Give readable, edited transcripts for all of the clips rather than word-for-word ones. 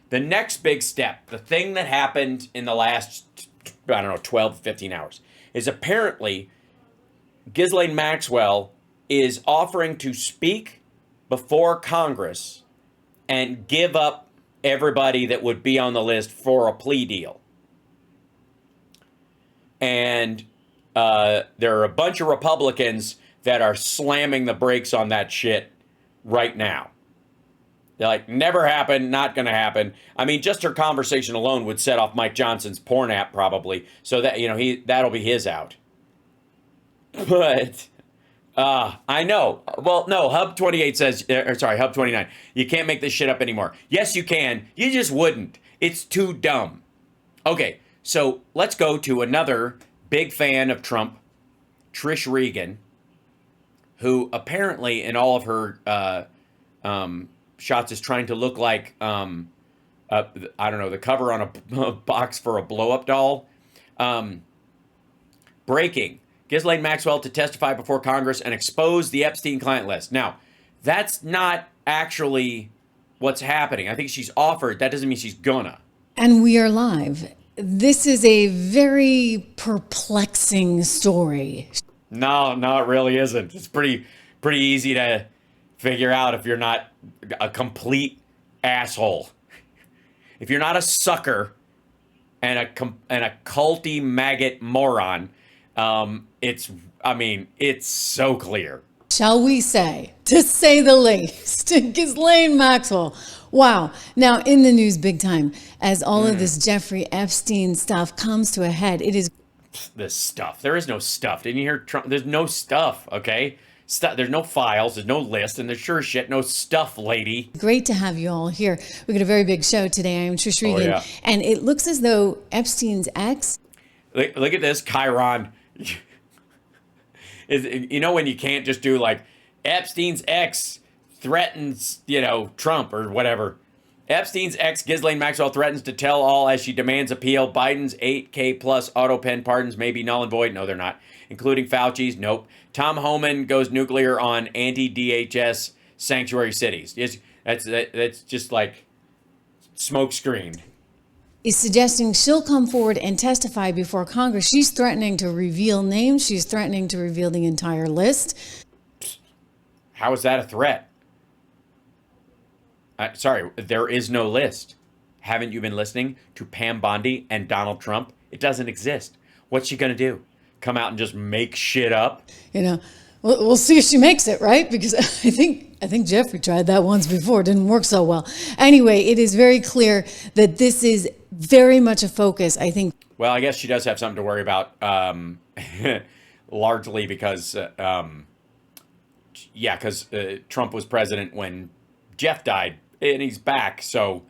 The next big step, the thing that happened in the last, I don't know, 12, 15 hours, is apparently Ghislaine Maxwell is offering to speak before Congress and give up everybody that would be on the list for a plea deal. And there are a bunch of Republicans that are slamming the brakes on that shit right now. They're like, never happened, not going to happen. I mean, just her conversation alone would set off Mike Johnson's porn app probably. So that, that'll be his out. But I know. Well, no, Hub 28 says, Hub 29, you can't make this shit up anymore. Yes, you can. You just wouldn't. It's too dumb. Okay, so let's go to another big fan of Trump, Trish Regan, who apparently in all of her shots is trying to look like, I don't know, the cover on a box for a blow-up doll. Breaking. Ghislaine Maxwell to testify before Congress and expose the Epstein client list. Now, that's not actually what's happening. I think she's offered. That doesn't mean she's gonna. And we are live. This is a very perplexing story. No, it really isn't. It's pretty easy to figure out if you're not a complete asshole. If you're not a sucker and a culty maggot moron, it's so clear. Shall we say, to say the least, Ghislaine Maxwell. Wow. Now in the news big time as all of this Jeffrey Epstein stuff comes to a head. It is this stuff. There is no stuff. Didn't you hear Trump? There's no stuff, okay? There's no files, there's no list, and there's sure shit no stuff, lady. Great to have you all here. We got a very big show today. I'm Trish Regan. Yeah. And it looks as though Epstein's ex. Look at this, Chiron. When you can't just do like Epstein's ex threatens, Trump or whatever. Epstein's ex, Ghislaine Maxwell, threatens to tell all as she demands appeal. Biden's 8K plus auto pen pardons may be null and void. No, they're not. Including Fauci's. Nope. Tom Homan goes nuclear on anti-DHS sanctuary cities. That's just like smoke screened. Is suggesting she'll come forward and testify before Congress. She's threatening to reveal names. She's threatening to reveal the entire list. How is that a threat? Sorry, there is no list. Haven't you been listening to Pam Bondi and Donald Trump? It doesn't exist. What's she going to do? Come out and just make shit up? We'll see if she makes it, right? Because I think Jeffrey tried that once before. It didn't work so well. Anyway, it is very clear that this is very much a focus, I think. Well, I guess she does have something to worry about, largely because, Trump was president when Jeff died, and he's back, so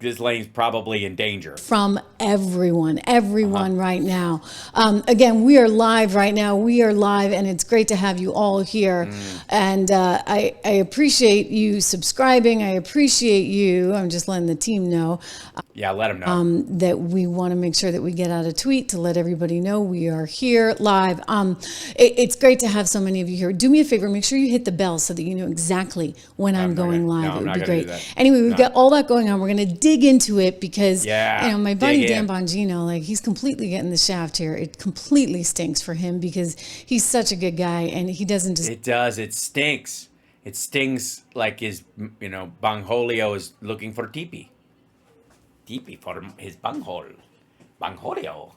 Ghislaine's probably in danger. From everyone right now. Again, we are live right now. We are live, and it's great to have you all here. And I appreciate you subscribing. I appreciate you. I'm just letting the team know. Yeah, let them know. That we want to make sure that we get out a tweet to let everybody know we are here live. It's great to have so many of you here. Do me a favor, make sure you hit the bell so that you know exactly when I'm going live. It would be great. Anyway, we've got all that going on. We're going to dig into it because my buddy Dan Bongino, he's completely getting the shaft here. It completely stinks for him because he's such a good guy and he doesn't just. It does. It stinks. It stings like his, Bongholio is looking for teepee. Teepee for his bunghole. Bongholio.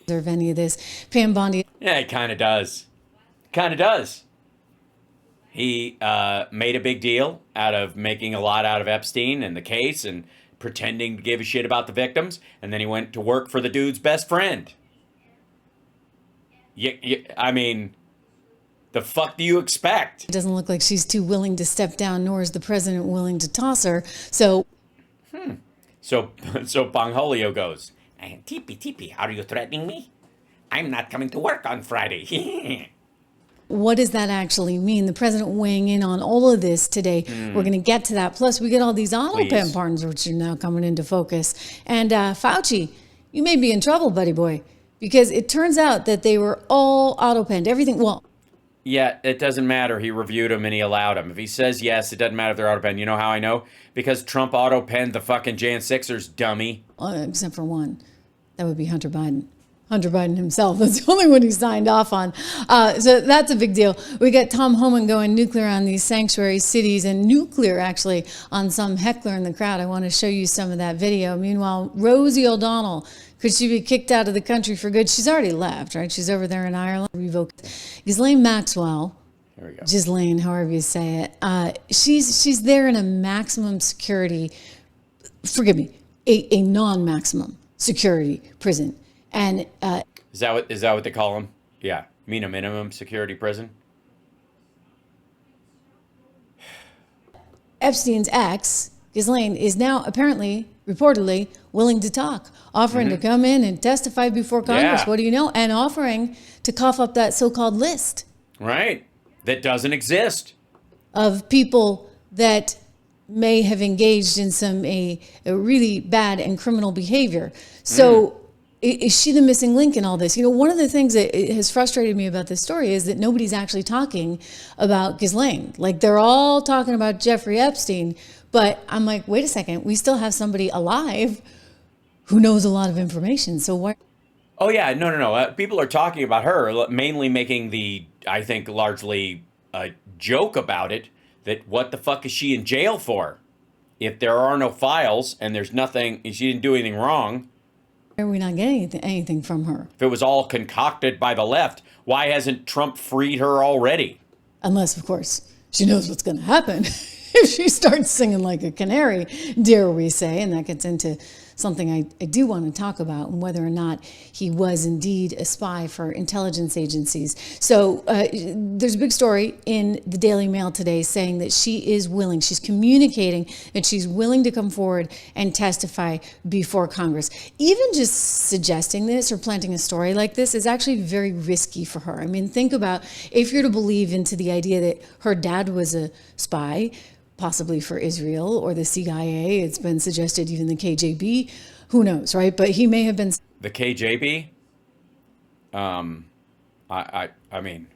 Deserve any of this. Pam Bondi. Yeah, it kind of does. He made a big deal out of making a lot out of Epstein and the case and pretending to give a shit about the victims. And then he went to work for the dude's best friend. The fuck do you expect? It doesn't look like she's too willing to step down, nor is the president willing to toss her. So Bongholio goes, Teepee, are you threatening me? I'm not coming to work on Friday. What does that actually mean? The president weighing in on all of this today. We're going to get to that. Plus, we get all these auto pen pardons, which are now coming into focus. And Fauci, you may be in trouble, buddy boy, because it turns out that they were all auto penned. Everything. Well, Yeah, it doesn't matter. He reviewed them and he allowed them. If he says yes, it doesn't matter if they're auto-penned. You know how I know? Because Trump auto-penned the fucking Jan 6ers, dummy. Except for one. That would be Hunter Biden. Hunter Biden himself. That's the only one he signed off on. So that's a big deal. We got Tom Homan going nuclear on these sanctuary cities and nuclear, actually, on some heckler in the crowd. I want to show you some of that video. Meanwhile, Rosie O'Donnell, could she be kicked out of the country for good? She's already left, right? She's over there in Ireland. Revoked. Ghislaine Maxwell. There we go. Ghislaine, however you say it. She's there in a maximum security, forgive me, a non-maximum security prison. And is that what they call them? Yeah, you mean a minimum security prison? Epstein's ex, Ghislaine, is now apparently, reportedly, willing to talk, offering to come in and testify before Congress. Yeah. What do you know? And offering to cough up that so-called list. Right. That doesn't exist. Of people that may have engaged in some a really bad and criminal behavior. So is she the missing link in all this? You know, one of the things that has frustrated me about this story is that nobody's actually talking about Ghislaine. Like, they're all talking about Jeffrey Epstein, but I'm like, wait a second, we still have somebody alive who knows a lot of information. So why? Oh, yeah, no. People are talking about her, mainly making the, I think, largely a joke about it, that what the fuck is she in jail for? If there are no files and there's nothing, she didn't do anything wrong. Why are we not getting anything from her? If it was all concocted by the left, why hasn't Trump freed her already? Unless, of course, she knows what's going to happen if she starts singing like a canary, dare we say, and that gets into something I do want to talk about, and whether or not he was indeed a spy for intelligence agencies. So there's a big story in the Daily Mail today saying that she is willing, she's communicating that she's willing to come forward and testify before Congress. Even just suggesting this or planting a story like this is actually very risky for her. I mean, think about if you're to believe into the idea that her dad was a spy, possibly for Israel or the CIA. It's been suggested even the KGB. Who knows, right? But he may have been. The KGB? I mean,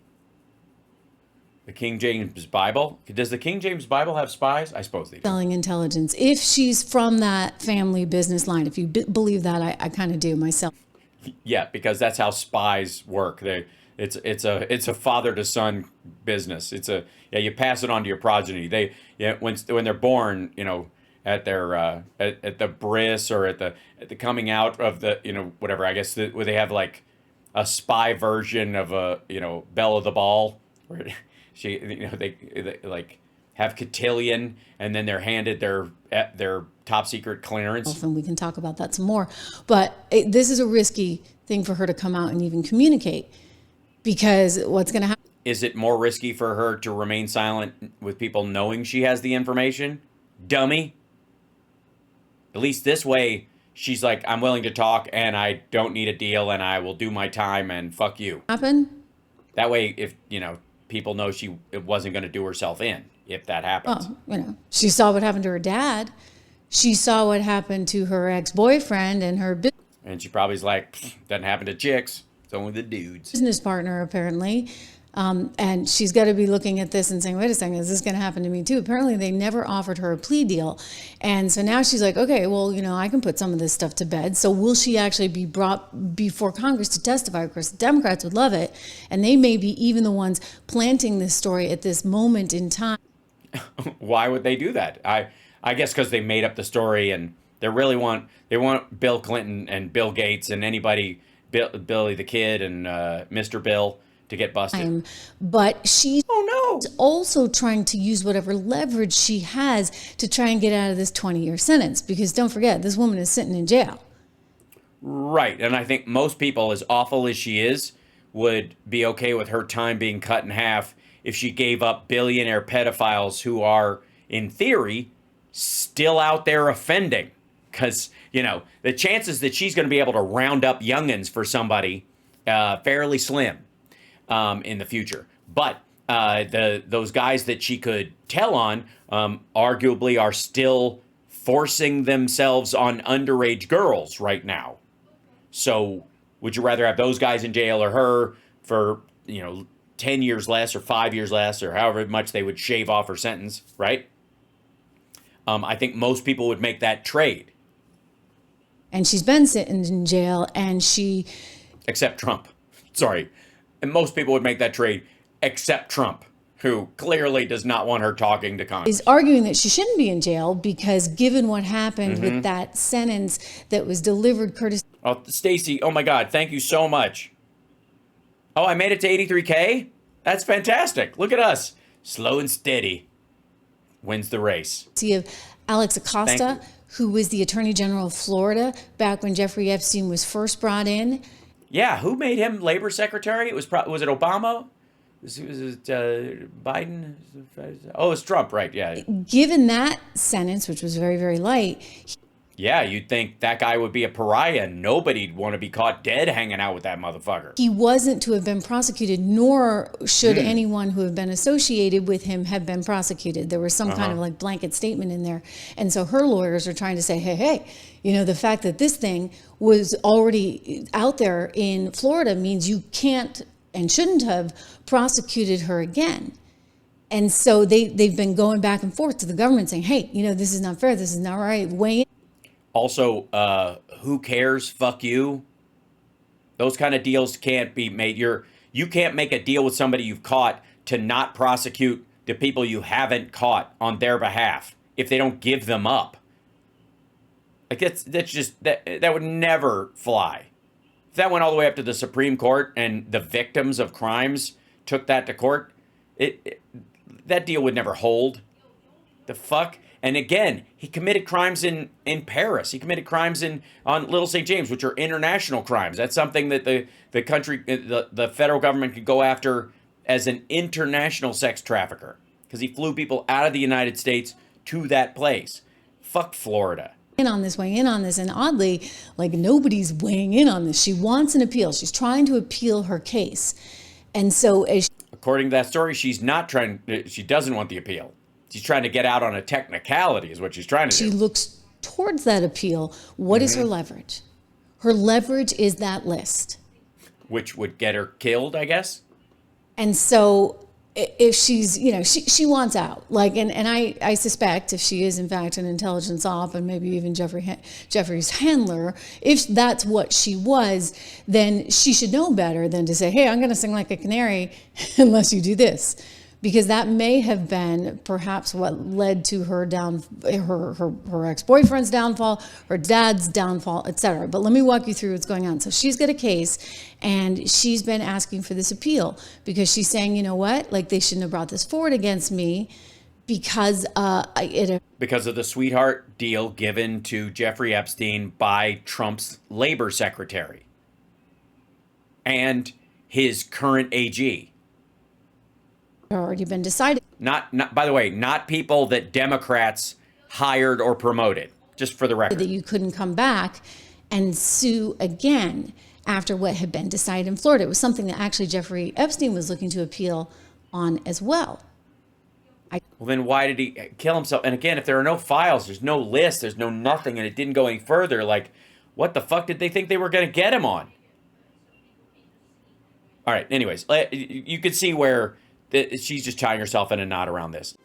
the King James Bible? Does the King James Bible have spies? I suppose they do. Selling intelligence. If she's from that family business line, if you believe that, I kind of do myself. Yeah, because that's how spies work. It's a father to son business. You pass it on to your progeny. When they're born, at their at the bris or at the coming out of the whatever, I guess where they have like a spy version of a Belle the Ball, where they like have cotillion and then they're handed their top secret clearance. And we can talk about that some more. But this is a risky thing for her to come out and even communicate. Because what's going to happen? Is it more risky for her to remain silent with people knowing she has the information? Dummy. At least this way, she's like, I'm willing to talk and I don't need a deal and I will do my time and fuck you. Happen? That way, if, people know she wasn't going to do herself in, if that happens. Well, she saw what happened to her dad. She saw what happened to her ex-boyfriend and her And she probably's like, doesn't happen to chicks. It's only the dudes. Business partner, apparently. And she's got to be looking at this and saying, wait a second, is this going to happen to me too? Apparently they never offered her a plea deal. And so now she's like, okay, well, I can put some of this stuff to bed. So will she actually be brought before Congress to testify? Of course, the Democrats would love it. And they may be even the ones planting this story at this moment in time. Why would they do that? I guess because they made up the story and they want Bill Clinton and Bill Gates and anybody, Billy the Kid and Mr. Bill to get busted. But she's also trying to use whatever leverage she has to try and get out of this 20-year sentence. Because don't forget, this woman is sitting in jail. Right. And I think most people, as awful as she is, would be okay with her time being cut in half if she gave up billionaire pedophiles who are, in theory, still out there offending. Because, the chances that she's going to be able to round up youngins for somebody fairly slim in the future. But those guys that she could tell on arguably are still forcing themselves on underage girls right now. So would you rather have those guys in jail or her for, 10 years less or 5 years less or however much they would shave off her sentence, right? I think most people would make that trade. And she's been sitting in jail, and she... Except Trump. Sorry. And most people would make that trade except Trump, who clearly does not want her talking to Congress. Is arguing that she shouldn't be in jail because given what happened with that sentence that was delivered courtesy... Oh, Stacy, oh my God, thank you so much. Oh, I made it to 83K? That's fantastic. Look at us. Slow and steady wins the race. ...of Alex Acosta, who was the Attorney General of Florida back when Jeffrey Epstein was first brought in. Yeah, who made him labor secretary? Was it Obama? Was it Biden? Oh, it's Trump, right? Yeah. Given that sentence, which was very, very light... Yeah, you'd think that guy would be a pariah. Nobody'd want to be caught dead hanging out with that motherfucker. He wasn't to have been prosecuted, nor should anyone who have been associated with him have been prosecuted. There was some kind of like blanket statement in there. And so her lawyers are trying to say, hey, you know, the fact that this thing was already out there in Florida means you can't and shouldn't have prosecuted her again. And so they've been going back and forth to the government saying, hey, you know, this is not fair. This is not right. Weigh in. Also, who cares? Fuck you. Those kind of deals can't be made. You can't make a deal with somebody you've caught to not prosecute the people you haven't caught on their behalf if they don't give them up. Like that's just that would never fly. If that went all the way up to the Supreme Court and the victims of crimes took that to court, that deal would never hold. The fuck? And again, he committed crimes in Paris. He committed crimes on Little St. James, which are international crimes. That's something that the country, the federal government could go after as an international sex trafficker because he flew people out of the United States to that place. Fuck Florida. Weighing in on this, and oddly, like nobody's weighing in on this. She wants an appeal. She's trying to appeal her case, and so according to that story, she's not trying. She doesn't want the appeal. She's trying to get out on a technicality is what she's trying to do. She looks towards that appeal. What is her leverage? Her leverage is that list. Which would get her killed, I guess. And so if she's, you know, she wants out. Like, and I suspect if she is in fact an intelligence op and maybe even Jeffrey's handler, if that's what she was, then she should know better than to say, hey, I'm going to sing like a canary unless you do this. Because that may have been perhaps what led to her her ex-boyfriend's downfall, her dad's downfall, etc. But let me walk you through what's going on. So she's got a case, and she's been asking for this appeal because she's saying, you know what, like they shouldn't have brought this forward against me because because of the sweetheart deal given to Jeffrey Epstein by Trump's labor secretary and his current AG. Already been decided. Not by the way, not people that Democrats hired or promoted, just for the record. That you couldn't come back and sue again after what had been decided in Florida. It was something that actually Jeffrey Epstein was looking to appeal on as well. Well, then why did he kill himself? And again, if there are no files, there's no list, there's no nothing, and it didn't go any further, like, what the fuck did they think they were going to get him on? All right, anyways, you could see where... she's just tying herself in a knot around this.